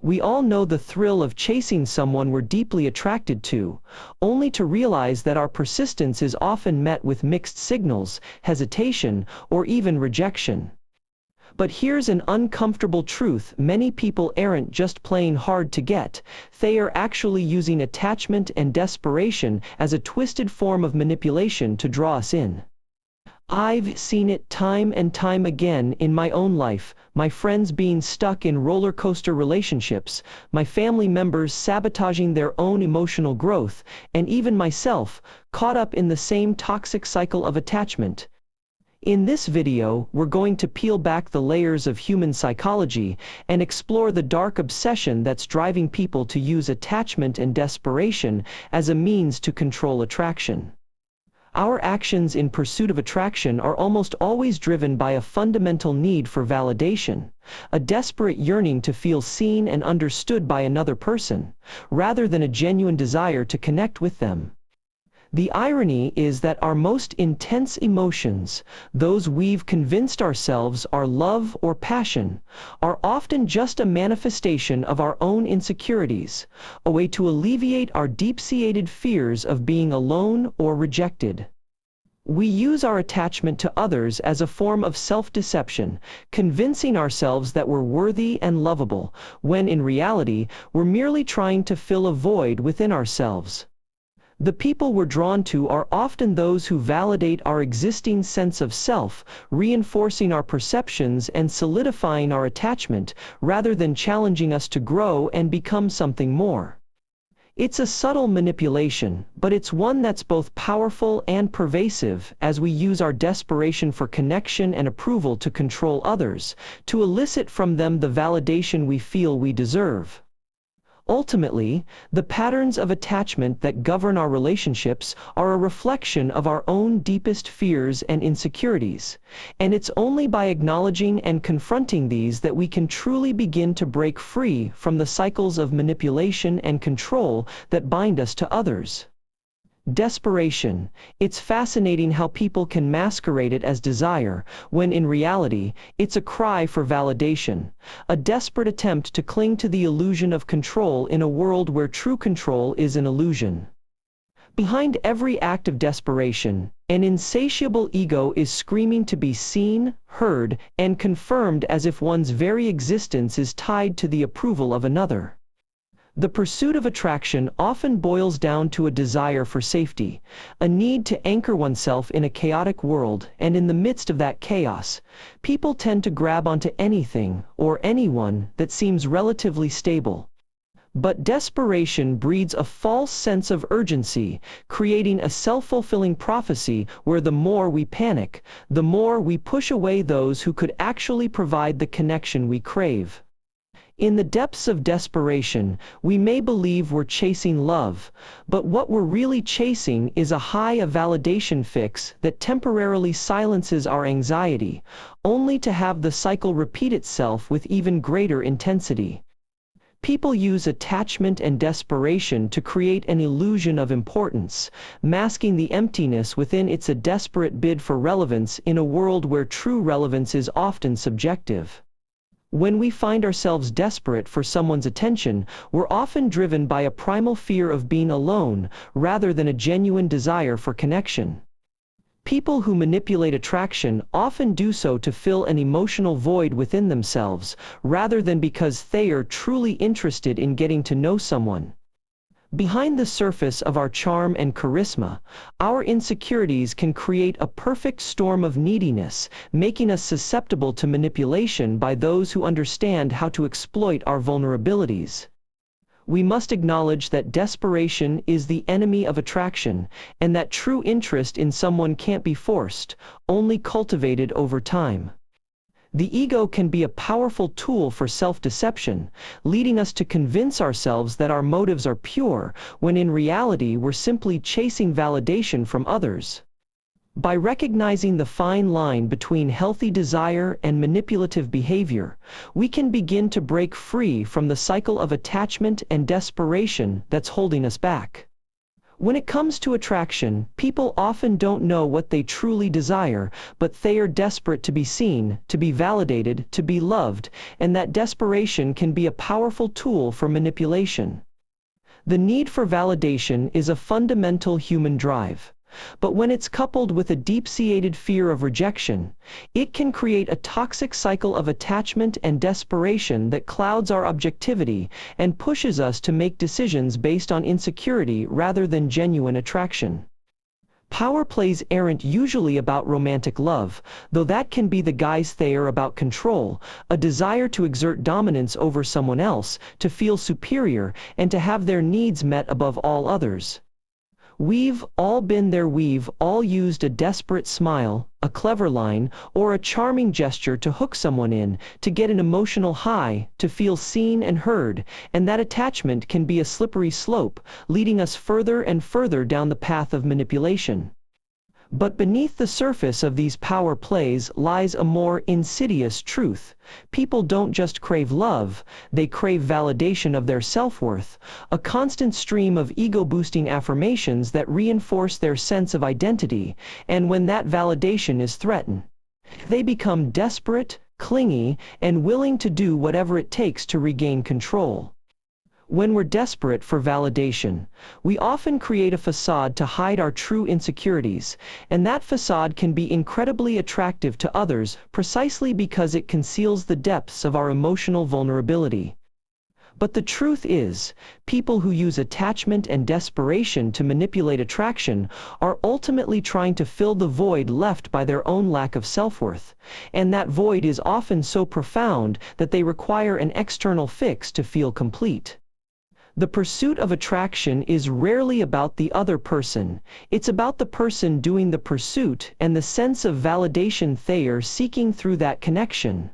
We all know the thrill of chasing someone we're deeply attracted to, only to realize that our persistence is often met with mixed signals, hesitation, or even rejection. But here's an uncomfortable truth: many people aren't just playing hard to get, they are actually using attachment and desperation as a twisted form of manipulation to draw us in. I've seen it time and time again in my own life, my friends being stuck in roller coaster relationships, my family members sabotaging their own emotional growth, and even myself, caught up in the same toxic cycle of attachment. In this video, we're going to peel back the layers of human psychology and explore the dark obsession that's driving people to use attachment and desperation as a means to control attraction. Our actions in pursuit of attraction are almost always driven by a fundamental need for validation, a desperate yearning to feel seen and understood by another person, rather than a genuine desire to connect with them. The irony is that our most intense emotions, those we've convinced ourselves are love or passion, are often just a manifestation of our own insecurities, a way to alleviate our deep-seated fears of being alone or rejected. We use our attachment to others as a form of self-deception, convincing ourselves that we're worthy and lovable, when in reality, we're merely trying to fill a void within ourselves. The people we're drawn to are often those who validate our existing sense of self, reinforcing our perceptions and solidifying our attachment, rather than challenging us to grow and become something more. It's a subtle manipulation, but it's one that's both powerful and pervasive, as we use our desperation for connection and approval to control others, to elicit from them the validation we feel we deserve. Ultimately, the patterns of attachment that govern our relationships are a reflection of our own deepest fears and insecurities, and it's only by acknowledging and confronting these that we can truly begin to break free from the cycles of manipulation and control that bind us to others. Desperation. It's fascinating how people can masquerade it as desire, when in reality, it's a cry for validation, a desperate attempt to cling to the illusion of control in a world where true control is an illusion. Behind every act of desperation, an insatiable ego is screaming to be seen, heard, and confirmed, as if one's very existence is tied to the approval of another. The pursuit of attraction often boils down to a desire for safety, a need to anchor oneself in a chaotic world, and in the midst of that chaos, people tend to grab onto anything or anyone that seems relatively stable. But desperation breeds a false sense of urgency, creating a self-fulfilling prophecy where the more we panic, the more we push away those who could actually provide the connection we crave. In the depths of desperation, we may believe we're chasing love, but what we're really chasing is a high of validation fix that temporarily silences our anxiety, only to have the cycle repeat itself with even greater intensity. People use attachment and desperation to create an illusion of importance, masking the emptiness within. It's a desperate bid for relevance in a world where true relevance is often subjective. When we find ourselves desperate for someone's attention, we're often driven by a primal fear of being alone, rather than a genuine desire for connection. People who manipulate attraction often do so to fill an emotional void within themselves, rather than because they are truly interested in getting to know someone. Behind the surface of our charm and charisma, our insecurities can create a perfect storm of neediness, making us susceptible to manipulation by those who understand how to exploit our vulnerabilities. We must acknowledge that desperation is the enemy of attraction, and that true interest in someone can't be forced, only cultivated over time. The ego can be a powerful tool for self-deception, leading us to convince ourselves that our motives are pure, when in reality we're simply chasing validation from others. By recognizing the fine line between healthy desire and manipulative behavior, we can begin to break free from the cycle of attachment and desperation that's holding us back. When it comes to attraction, people often don't know what they truly desire, but they are desperate to be seen, to be validated, to be loved, and that desperation can be a powerful tool for manipulation. The need for validation is a fundamental human drive. But when it's coupled with a deep-seated fear of rejection, it can create a toxic cycle of attachment and desperation that clouds our objectivity and pushes us to make decisions based on insecurity rather than genuine attraction. Power plays aren't usually about romantic love, though that can be the guise they are about control, a desire to exert dominance over someone else, to feel superior, and to have their needs met above all others. We've all been there. We've all used a desperate smile, a clever line, or a charming gesture to hook someone in, to get an emotional high, to feel seen and heard, and that attachment can be a slippery slope, leading us further and further down the path of manipulation. But beneath the surface of these power plays lies a more insidious truth. People don't just crave love, they crave validation of their self-worth, a constant stream of ego-boosting affirmations that reinforce their sense of identity, and when that validation is threatened, they become desperate, clingy, and willing to do whatever it takes to regain control. When we're desperate for validation, we often create a facade to hide our true insecurities, and that facade can be incredibly attractive to others precisely because it conceals the depths of our emotional vulnerability. But the truth is, people who use attachment and desperation to manipulate attraction are ultimately trying to fill the void left by their own lack of self-worth, and that void is often so profound that they require an external fix to feel complete. The pursuit of attraction is rarely about the other person, it's about the person doing the pursuit and the sense of validation they are seeking through that connection.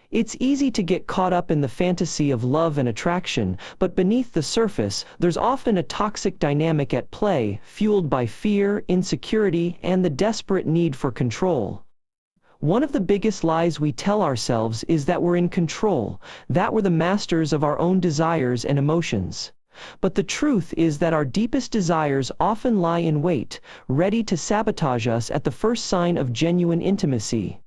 It's easy to get caught up in the fantasy of love and attraction, but beneath the surface, there's often a toxic dynamic at play, fueled by fear, insecurity, and the desperate need for control. One of the biggest lies we tell ourselves is that we're in control, that we're the masters of our own desires and emotions. But the truth is that our deepest desires often lie in wait, ready to sabotage us at the first sign of genuine intimacy.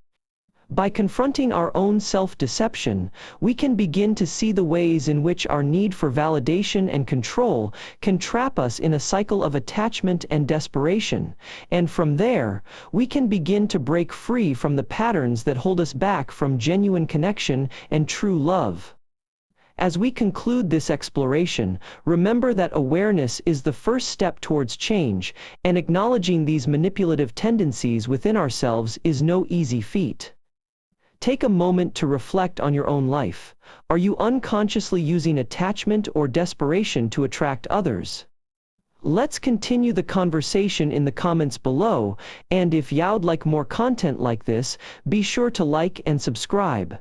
By confronting our own self-deception, we can begin to see the ways in which our need for validation and control can trap us in a cycle of attachment and desperation, and from there, we can begin to break free from the patterns that hold us back from genuine connection and true love. As we conclude this exploration, remember that awareness is the first step towards change, and acknowledging these manipulative tendencies within ourselves is no easy feat. Take a moment to reflect on your own life. Are you unconsciously using attachment or desperation to attract others? Let's continue the conversation in the comments below, and if you'd like more content like this, be sure to like and subscribe.